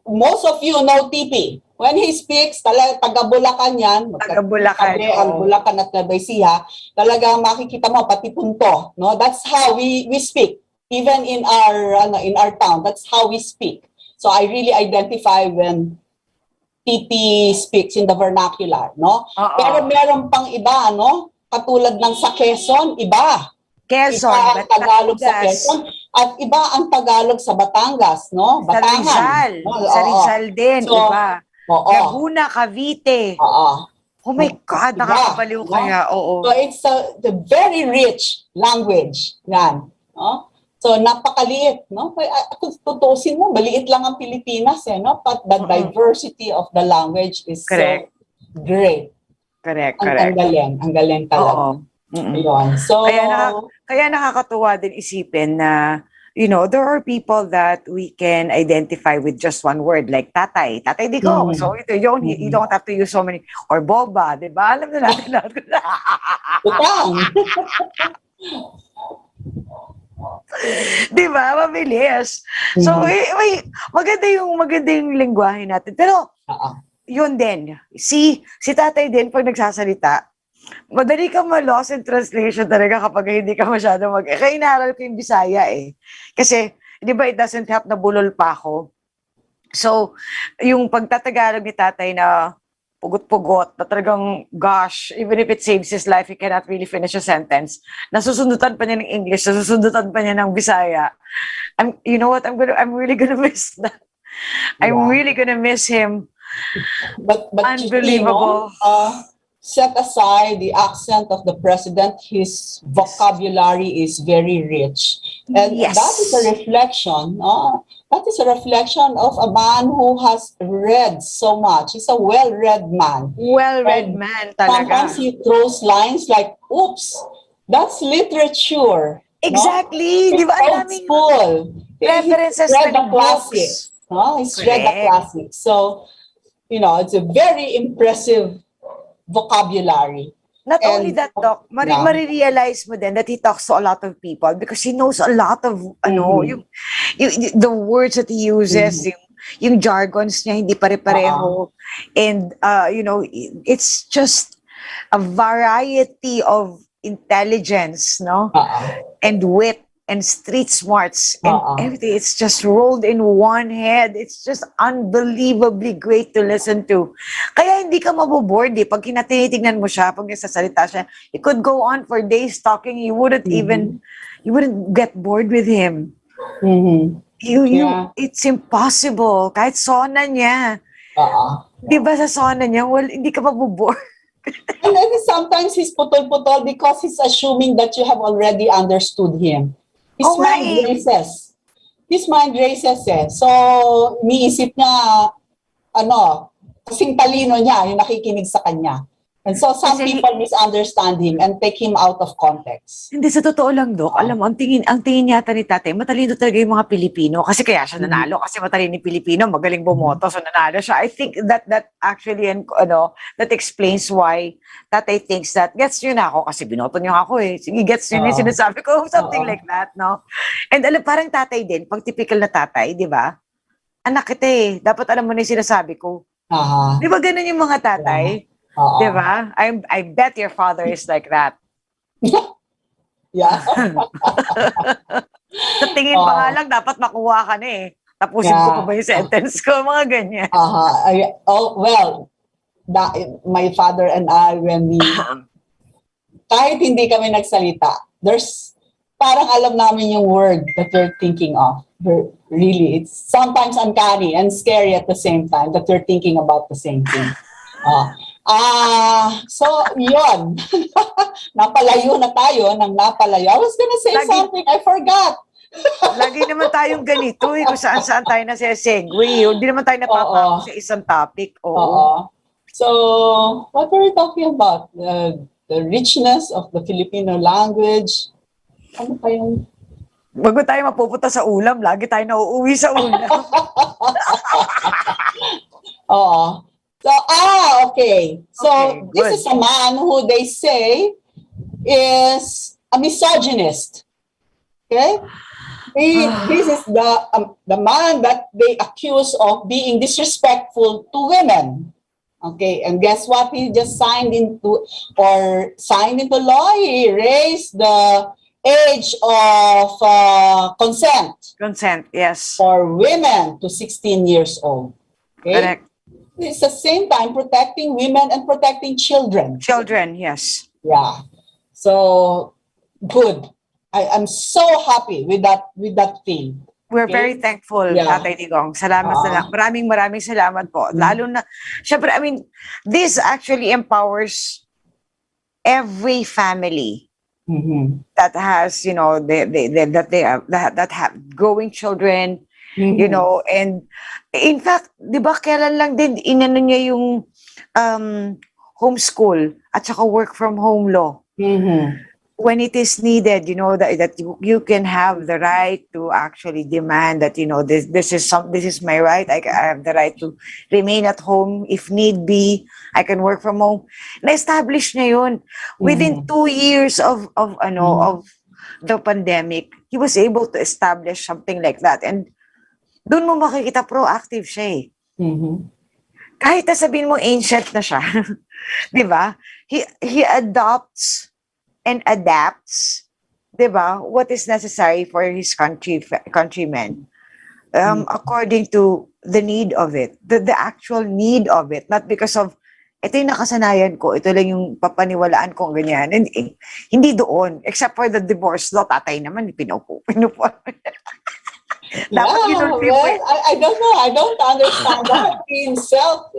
Most of you know TP. When he speaks, taga-Bulacan yan. Taga-Bulacan. Ang Bulacan at Nueva talaga makikita mo, pati punto. No? That's how we speak. Even in our town, that's how we speak. So I really identify when TP speaks in the vernacular. No? Pero meron pang iba, no? Katulad ng sa Quezon, iba. Quezon, iba ang Tagalog sa Quezon. At iba ang Tagalog sa Batangas, no? Batangan. Sa Rizal. Sa Rizal din, iba. Laguna, Cavite. Oh my God, nakakabaliw kaya. So it's a very rich language. Yan. No? So napakaliit. No? Kung tutusin mo, maliit lang ang Pilipinas. No? But the diversity of the language is so great. Correct. Ang galing talaga. So, kaya nakakatuwa din isipin na there are people that we can identify with just one word, like tatay, tatay digong. So you don't have to use so many, or boba, di ba? Alam na natin lahat. Utang. Di ba? Mabilis. So, maganda yung lingwahe natin. Pero, yun din. Si tatay din, pag nagsasalita, madali kang ma-lost in translation talaga kapag hindi ka masyado kaya inaaral ko yung Bisaya eh. Kasi, di ba, it doesn't help na bulol pa ako. So, yung pagtatagalog ni tatay na pugot-pugot, na talagang, gosh, even if it saves his life, he cannot really finish a sentence. Nasusundutan pa niya ng English, nasusundutan pa niya ng Bisaya. You know what? I'm really gonna miss that. I'm really gonna miss him. But unbelievable. Set aside the accent of the president, his vocabulary is very rich. And that is a reflection, that is a reflection of a man who has read so much. He's a well-read man. Well-read man talaga. Sometimes he throws lines like, oops, that's literature. Exactly. Di ba? Old school. References He's read to the books. classics. He's read the classics. So, it's a very impressive vocabulary. Not only that, Doc, marirealize mo din that he talks to a lot of people because he knows a lot of, the words that he uses, yung jargons niya, hindi pare-pareho. And, it's just a variety of intelligence, no? And wit and street smarts and everything. It's just rolled in one head. It's just unbelievably great to listen to. Kaya hindi ka maboboard eh. Pag tinitingnan mo siya, pag nagsasalita siya, you could go on for days talking. You wouldn't you wouldn't get bored with him. It's impossible. Kahit sona niya. Di ba sa sona niya, hindi ka maboboard. And then sometimes he's putol-putol because he's assuming that you have already understood him. His mind races. His mind races eh. So, niisip niya, kasing talino niya, yung nakikinig sa kanya. And so, some people misunderstand him and take him out of context. Hindi, sa totoo lang, Doc. Alam mo, ang tingin yata ni tatay, matalino talaga yung mga Pilipino. Kasi kaya siya nanalo. Kasi matalino ni Pilipino, magaling bumoto, so nanalo siya. I think that actually, that explains why tatay thinks that, gets nyo na ako, kasi binoto nyo ako eh. Sige, gets nyo na yung sinasabi ko, something like that, no? And parang tatay din, pag typical na tatay, di ba? Anak kita eh, dapat alam mo na yung sinasabi ko. Di ba ganun yung mga tatay? Diba? I bet your father is like that. Yeah. Sa tingin pa nga lang, dapat makuha ka na eh. Tapusin ko pa ba yung sentence ko? Mga ganyan. My father and I, when we, kahit hindi kami nagsalita, there's, parang alam namin yung word that you're thinking of. Really, it's sometimes uncanny and scary at the same time that you're thinking about the same thing. So, yun. Napalayo na tayo ng napalayo. I was gonna say something, I forgot. Lagi naman tayong ganito eh, kung saan-saan tayo nasa-segue. Hindi naman tayo napapako sa isang topic. So, what were we talking about? The richness of the Filipino language. Ano pa yung... Bago tayo mapupunta sa ulam, lagi tayo nauuwi sa ulam. So, okay. So, this is a man who they say is a misogynist. Okay? This is the man that they accuse of being disrespectful to women. Okay, and guess what? He just signed into law. He raised the age of consent. Consent, yes. For women to 16 years old. Okay? Correct. It's the same time protecting women and protecting children. Children, yes. Yeah. So, good. I'm so happy with that thing. We're very thankful, Tatay Digong. Salamat. Maraming salamat po. Lalo na, syempre, I mean, this actually empowers every family that has, that have growing children, and in fact, di ba, kailan lang din, inano niya yung homeschool at saka work from home law. when it is needed, that you can have the right to actually demand that, this is my right. I have the right to remain at home if need be. I can work from home. Na-establish niya yun. Within 2 years of the pandemic, he was able to establish something like that. And doon mo makikita proactive siya eh. Kahit na sabihin mo ancient na siya, di ba? He adopts and adapts, di ba, what is necessary for his countrymen, according to the need of it, the actual need of it, not because of, ito yung nakasanayan ko, ito lang yung papaniwalaan kong ganyan. And, hindi doon, except for the divorce law, tatay naman, pinupo. Dapat I don't know. I don't understand that. He himself,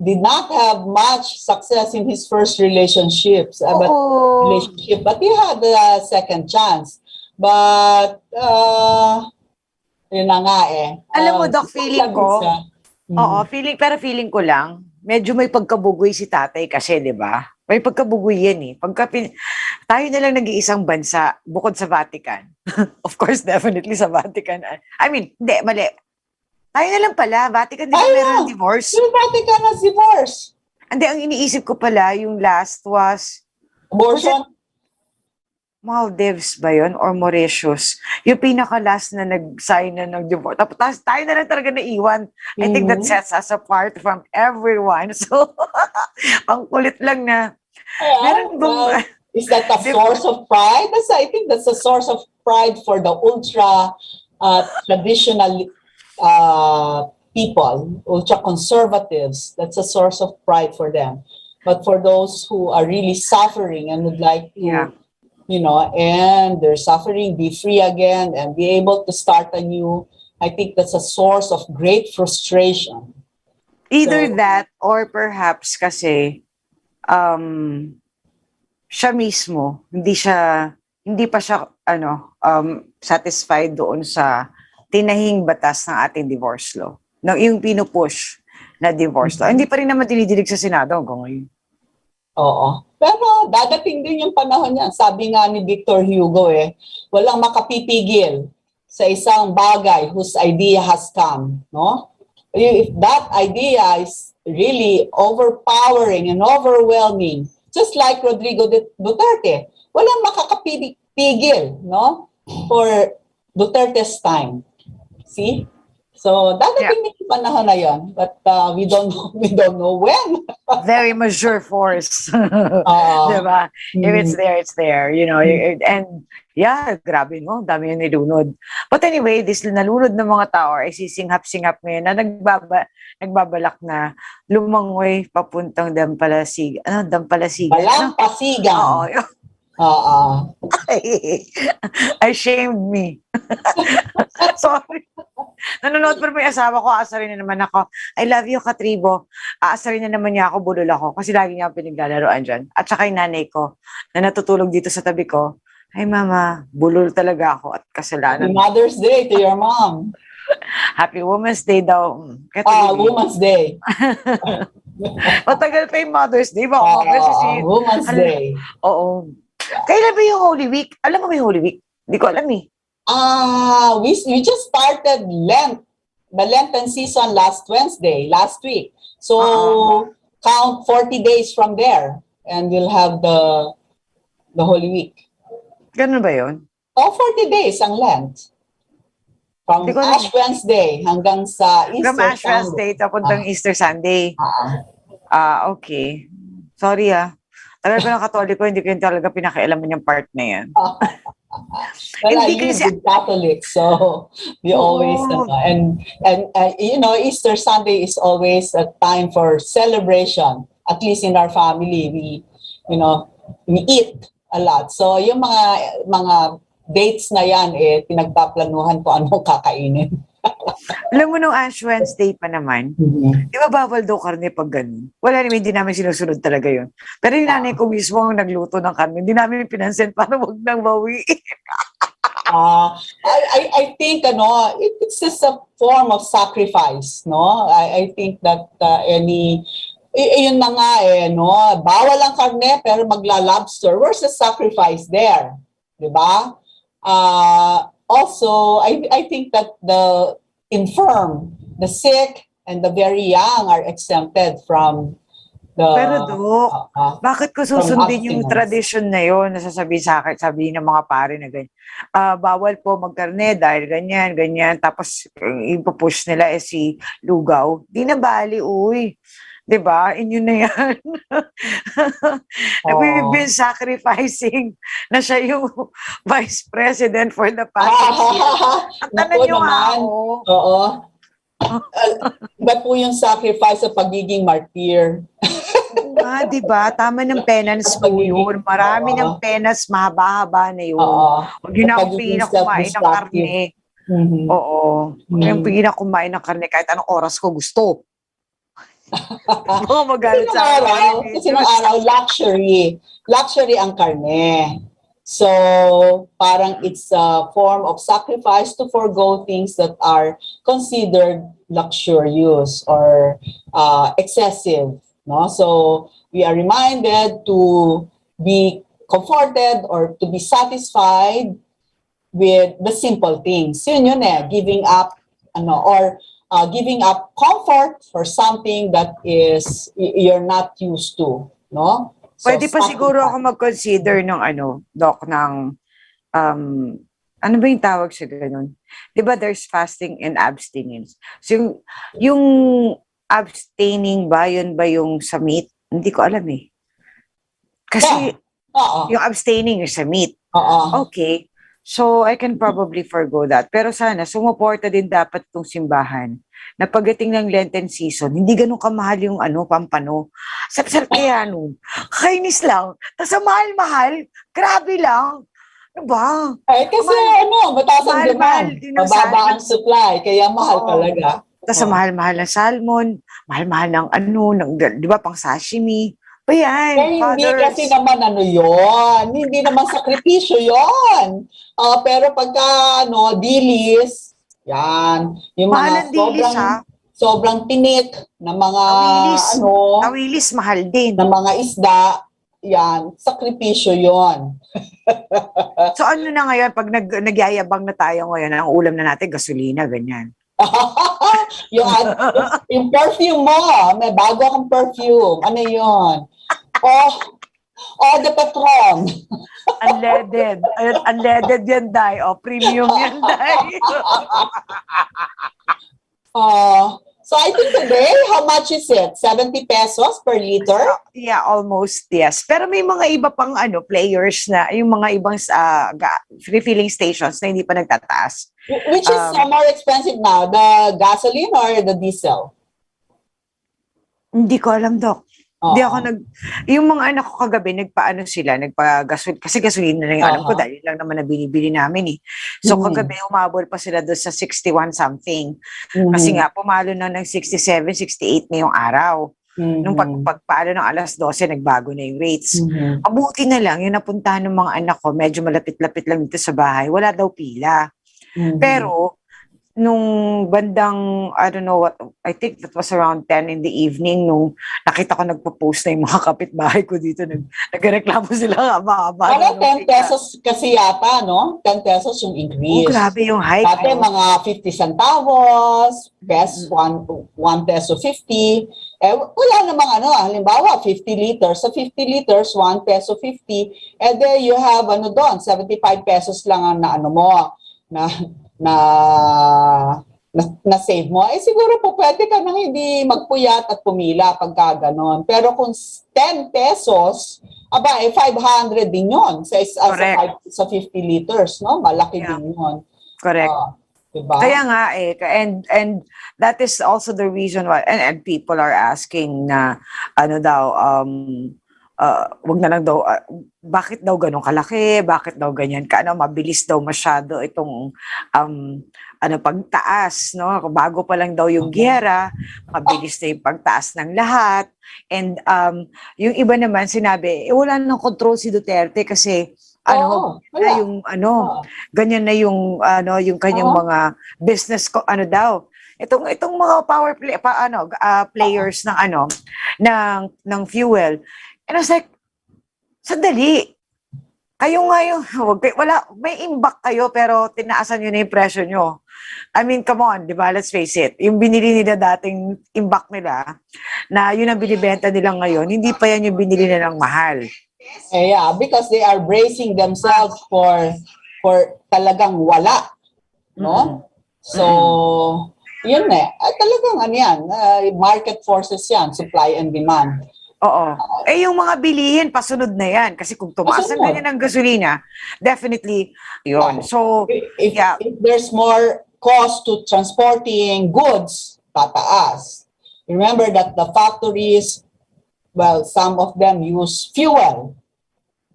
did not have much success in his first relationship, but he had a second chance. But yun na nga eh. Alam mo, Doc, feeling ko, feeling ko lang, medyo may pagkabugoy si tatay kasi, di ba? May pagkabugoy yan eh. Tayo na lang nag-iisang bansa bukod sa Vatican. Of course, definitely sa Vatican. I mean, hindi, mali. Tayo na lang pala. Vatican, di ba meron ng divorce? Yung Vatican has divorce. Hindi, ang iniisip ko pala, yung last was... Abortion? Maldives ba yun? Or Mauritius? Yung pinaka-last na nag-sign na ng divorce. Tapos tayo na lang talaga naiwan. I think that sets us apart from everyone. So, ang kulit lang na... Is that a source of pride? I think that's a source of pride for the ultra traditional people, ultra conservatives. That's a source of pride for them. But for those who are really suffering and would like to, and they're suffering, be free again and be able to start anew, I think that's a source of great frustration. Either that or perhaps kasi siya mismo, hindi pa siya satisfied doon sa tinahing batas ng ating divorce law. Yung pinupush na divorce law. Hindi pa rin naman dinidinig sa Senado hanggang ngayon. Oo. Pero dadating din yung panahon niyan. Sabi nga ni Victor Hugo walang makapipigil sa isang bagay whose idea has come, no? If that idea is really overpowering and overwhelming, just like Rodrigo Duterte, walang makakapigil, no? For Duterte's time. See? So, dadating yung panahon na yun. But we don't know when. Very mature force. Diba? If it's there, it's there. And grabe, no? Dami yung nilunod. But anyway, this nalunod ng mga tao ay sisingap-singap ngayon na nagbabalak na lumangoy papuntang Dampalasigan. Dalampasigan. Oo. I shamed me. Sorry. Nanonood pa may asawa ko, aasarin na naman ako. I love you, Katribo. Aasarin na naman niya ako, bulol ako. Kasi lagi niya pinaglalaroan dyan. At saka yung nanay ko, na natutulog dito sa tabi ko, ay mama, bulol talaga ako at kasalanan. Happy Mother's Day to your mom. Happy Women's Day daw. Women's Day. Matagal pa yung Mother's Day. Women's Day. Oo. Kailan ba yung Holy Week? Alam mo may Holy Week? Hindi ko alam eh. We just started Lent, the Lenten season last week. So count 40 days from there and we'll have the Holy Week. Ganun ba yun? 40 days ang Lent. From Ash Wednesday hanggang sa Easter Sunday. From Ash Wednesday papuntang Easter Sunday. Okay. Sorry Tagal ko ng Katoliko, hindi ko yung talaga pinakialaman yung part na yan. Well, I live with Catholics, so we always and Easter Sunday is always a time for celebration. At least in our family, we eat a lot. So yung mga dates na yan pinagpaplanuhan ko anong kakainin. Alam mo nung Ash Wednesday pa naman, di ba bawal daw karne pag ganun? Wala naman, hindi namin sinusunod talaga yun. Pero yung nanay ko mismo ang nagluto ng karne, hindi namin pinansin para wag nang bawi. I think it's just a form of sacrifice, no? I think that any Yun na nga no? Bawal ang karne pero magla-lobster. Where's the sacrifice there? Diba? Also, I think that the infirm, the sick, and the very young are exempted from the... Pero Dok, bakit ko susundin yung abstinence. tradisyon na yun? Nasasabi sa akin, sabihin ng mga pare na ganyan. Bawal po magkarne dahil ganyan, ganyan. Tapos ipupush nila si lugaw. Di na bali, uy. Diba? Inyo na yan. We've been sacrificing na siya yung vice president for the past 6 years. At Naku nyo nga naman. ako. Oo. Iba po yung sacrifice sa pagiging martyr. Diba? Tama ng penance po yun. Marami ng penance, mahaba-haba na yun. Huwag yun na akong pingin na kumain ng karne. Oo. Huwag yung pingin na kumain ng karne kahit anong oras ko gusto. Magalit sa akin. Kasi nung araw, luxury. Luxury ang karne. So, parang it's a form of sacrifice to forgo things that are considered luxurious or excessive. No? So, we are reminded to be comforted or to be satisfied with the simple things. Yun giving up giving up comfort for something that is you're not used to, no? So, pwede pa siguro ako mag-consider ng Doc, ng ano ba yung tawag sa ganun? Diba there's fasting and abstinence. So yung abstaining ba, yun ba yung sa meat? Hindi ko alam eh. Kasi yung abstaining is sa meat. Okay. So, I can probably forgo that. Pero sana, sumuporta din dapat itong simbahan na pagdating ng Lenten season, hindi ganun kamahal yung pampano. Sarap kaya kainis lang. Tapos mahal-mahal, grabe lang. Ano ba? Kasi mataas ang demand. Mababa ang supply, kaya mahal talaga. Tapos mahal-mahal ng salmon, mahal-mahal ng di ba, pang sashimi. Yan, hindi kasi naman yun. Hindi naman sakripisyo yun. Pero pagka dilis, yan. Yung mga sobrang tinik na mga tawilis, mahal din. Na mga isda, yan, sakripisyo yun. So ano na ngayon, pag nagyayabang na tayo ngayon, ang ulam na natin, gasolina, ganyan. yung perfume mo, may bago akong perfume. Ano yun? The Patron. Unleaded. Unleaded yan, Day. Premium yan, Day. So I think today, how much is it? 70 pesos per liter? Yeah, almost, yes. Pero may mga iba pang players na, yung mga ibang refilling stations na hindi pa nagtataas. Which is more expensive now, the gasoline or the diesel? Hindi ko alam, Doc. Hindi ako yung mga anak ko kagabi, nagpa-gasolina, kasi gasolina na yung alam ko, dahil lang naman na binibili namin eh. So kagabi, umabol pa sila doon sa 61 something. Kasi nga, pumalo na ng 67, 68 na yung araw. Nung pagpaalo ng alas 12, nagbago na yung rates. Mabuti na lang, yung napuntahan ng mga anak ko, medyo malapit-lapit lang dito sa bahay, wala daw pila. Pero, nung bandang, I don't know what, I think that was around 10 in the evening, nung nakita ko nagpo-post na yung mga kapitbahay ko dito, nagreklamo sila, haba-haba. 10 pesos kasi yata, no? 10 pesos yung increase. Grabe yung hike. Dati mga 50 centavos, 1 peso 50. Wala namang halimbawa, 50 liters. Sa 50 liters, 1 peso 50. And then you have, 75 pesos lang ang na save mo, siguro po pwede ka nang hindi magpuyat at pumila pagka ganon. Pero kung 10 pesos, 500 din yun sa 50 liters, no? Malaki din yun. Correct. Diba? Kaya nga and that is also the reason why and people are asking na wag na lang daw, bakit daw ganun kalaki, bakit daw ganyan mabilis daw masyado itong pagtaas, no? Bago pa lang daw yung giyera, mabilis na yung pagtaas ng lahat. And yung iba naman sinabi, wala nang control si Duterte kasi ganyan na yung yung kanyang mga business daw. itong mga power play players ng fuel. And I was like, sandali. Kayo nga yung, may imbak kayo pero tinaasan nyo na yung presyo nyo. I mean, come on, di ba? Let's face it. Yung binili nila dating imbak nila, na yun ang binibenta nila ngayon, hindi pa yan yung binili nilang mahal. Yeah, because they are bracing themselves for talagang wala. No? So, yun talagang market forces yan, supply and demand. Oo. Yung mga bilihin, pasunod na yan. Kasi kung tumaas na ganyan ang gasolina, definitely, yun. So, if there's more cost to transporting goods, tataas. Remember that the factories, well, some of them use fuel.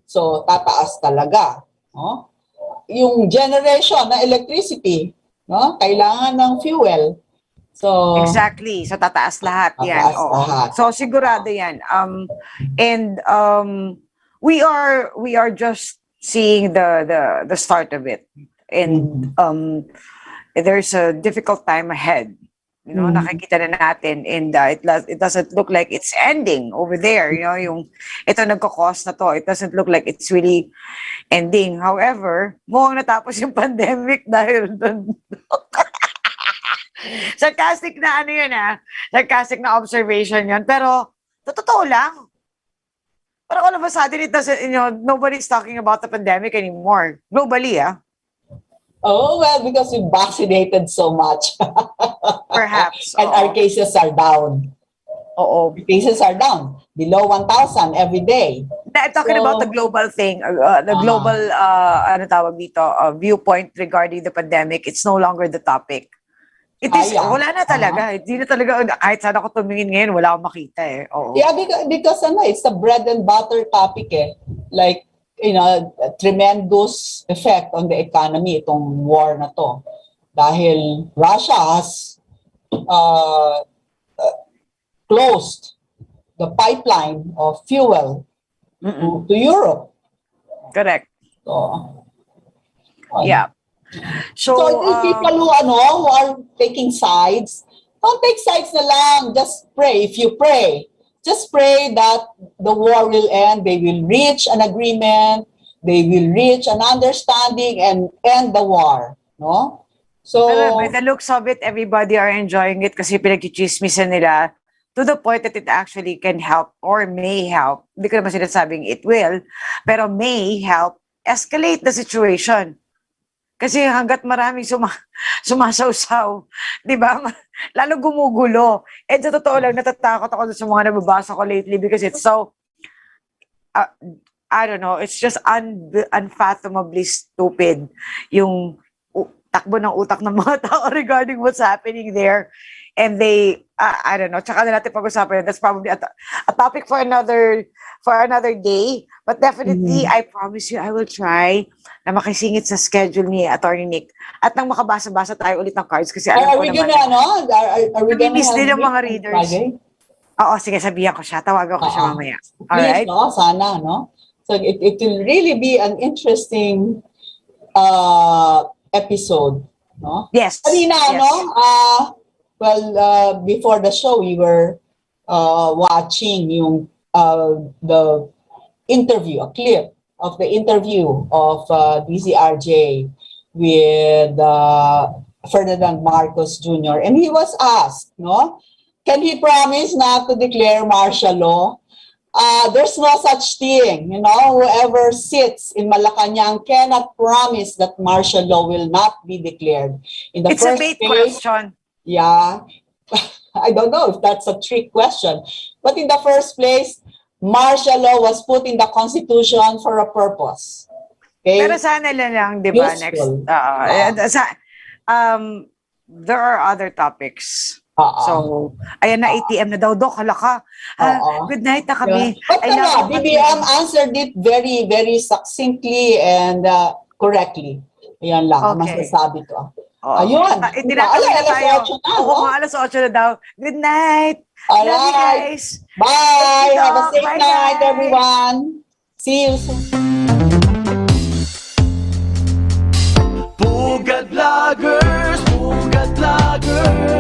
So, tataas talaga. No? Yung generation na electricity, no? Kailangan ng fuel. So, exactly. So, tataas lahat yan. Lahat. So, sigurado yan. We are just seeing the start of it. And there's a difficult time ahead. You know, nakikita na natin, and it doesn't look like it's ending over there. You know, ito nagko-cost na to. It doesn't look like it's really ending. However, mukhang natapos yung pandemic dahil doon. Sarcastic na sarcastic na observation yun. Pero, totoo lang. Pero all of a sudden, it doesn't, nobody's talking about the pandemic anymore. Globally, Oh, well, because we vaccinated so much. Perhaps. And our cases are down. Oo. Cases are down. Below 1,000 every day. I'm talking about the global thing, the global, viewpoint regarding the pandemic. It's no longer the topic. It is, wala na talaga. Hindi na talaga, kahit saan ako tumingin ngayon, wala akong makita Oo. Yeah, because it's a bread and butter topic Like, a tremendous effect on the economy itong war na to. Dahil Russia has closed the pipeline of fuel to Europe. Correct. So, yeah. So if people who are taking sides, don't take sides na lang. Just pray. If you pray, just pray that the war will end. They will reach an agreement. They will reach an understanding and end the war. No? So, by the looks of it, everybody are enjoying it kasi pinag-chismisan nila to the point that it actually can help or may help. Hindi ko naman sinasabing it will, pero may help escalate the situation. Kasi hanggat maraming sumasawsaw, di ba? Lalo gumugulo. And sa totoo lang, natatakot ako sa mga nababasa ko lately because it's so, I don't know, it's just unfathomably stupid yung takbo ng utak ng mga tao regarding what's happening there. And they, I don't know, tsaka na natin pag-usapan. That's probably a topic for another day. But definitely, I promise you, I will try na makisingit sa schedule ni Attorney Nick. At nang makabasa-basa tayo ulit ng cards kasi alam ko naman. Are we gonna miss din ang mga readers. Oo, sige, sabihan ko siya. Tawagan ko siya mamaya. Alright? Please, no? Sana, no? So it will really be an interesting episode, no? Yes. Kanina, yes. Before the show, we were watching the interview, a clip of the interview of DZRJ with Ferdinand Marcos Jr. And he was asked, no, can he promise not to declare martial law? There's no such thing, whoever sits in Malacanang cannot promise that martial law will not be declared. It's a bait question. Yeah, I don't know if that's a trick question. But in the first place, martial law was put in the Constitution for a purpose. Okay? Pero sana lang, di ba, next, there are other topics. So, ayan na, ATM na daw, Dok, hala ka. Good night na kami. Yeah. But BBM answered it very, very succinctly and correctly. Ayan lang, ang masasabi ko. Ayun. Alas 8 na daw. Good night. All Love you right. guys. Bye. Have a safe Bye, night, guys. everyone. See you soon. Pugad Vloggers, Pugad Vloggers.